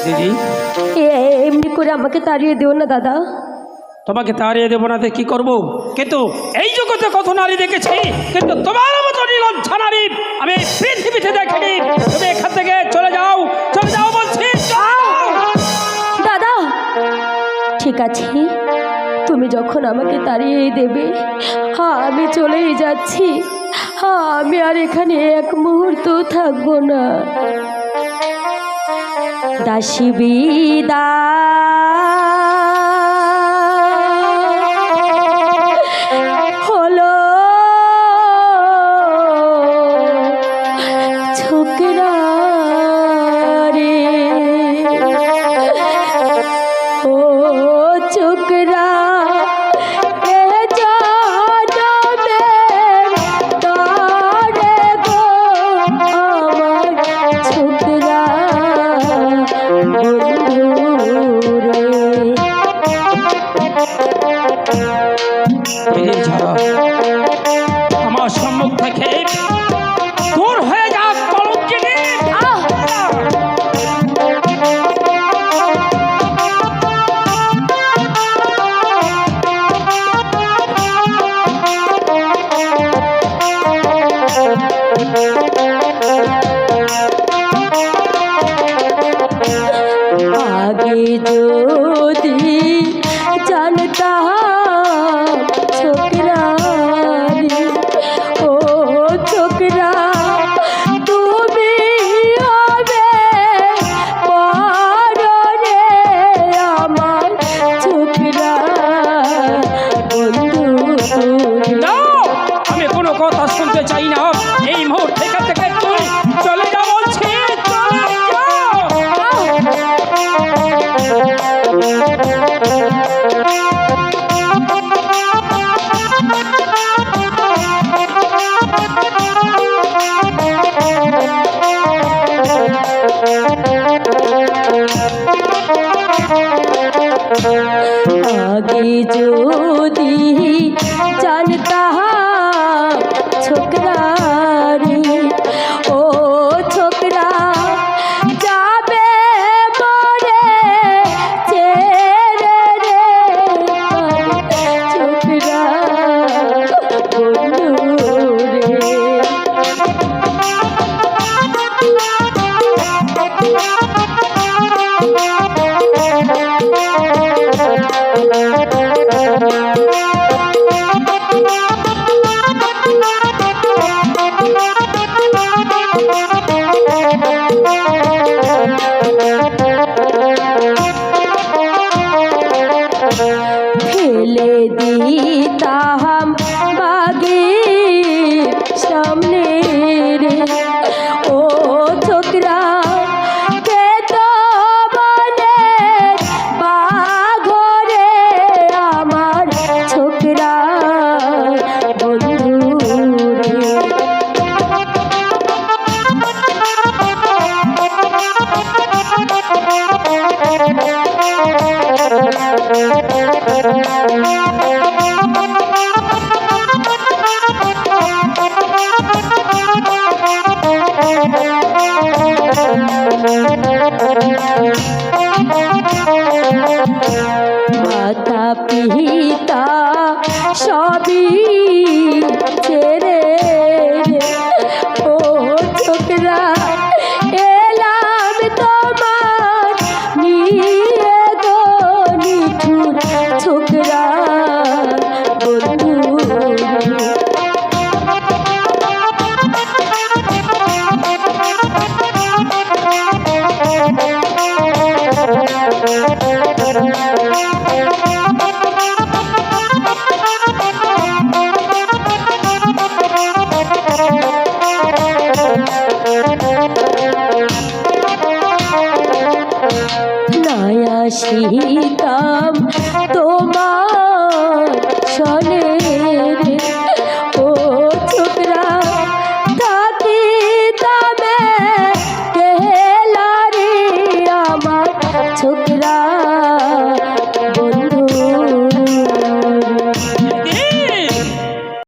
দিদি এমনি করে আমাকে তাড়িয়ে দিও না দাদা। তোমাকে তাড়িয়ে দেবো না কি করবো, কিন্তু এই জগতে কত নারী দেখেছি, কিন্তু তোমার মতো নির্লজ্জা নারী আমি পৃথিবীতে দেখিনি। তুমি এখান থেকে চলে যাও, চলে যাও বলছি। দাদা ঠিক আছে, তুমি যখন আমাকে তাড়িয়ে দেবে, হ্যাঁ আমি চলেই যাচ্ছি। হ্যাঁ আমি আর এখানে এক মুহূর্ত থাকবো না। দাসী বিদা হলো ছোকরা রে, ও ছোকরা এ জানবে তারে গো আমার ছোকরা আমার সম্মুখ থেকে দূর হয়ে যা কলঙ্কিনী। আগে যদি জানতাম ছোকরা রে, ও ছোকরা তুমি হবে পরনে আমার ছোকরা বন্ধু। না, আমি কোনো কথা শুনতে চাই না। এই মুহূর্তে এখান থেকে তুই চলে যা বলছি, চলে যা। আগে যদি জানতাম ছোকরা রে, ও ছোকরা যাবে মরে ছেড়ে রে ছোকরা বন্ধু রে। ফেলে দিতাম বাগের সামনে রে, ও ছোকরা পেত বনে বাঘরে আমার ছোকরা বন্ধু রে। মাতা পিতা সবই ছেড়ে ও ছোকরা এলাম তোমার নিয়ে গো নিঠুর ছোকরা বন্ধু। নায়াসি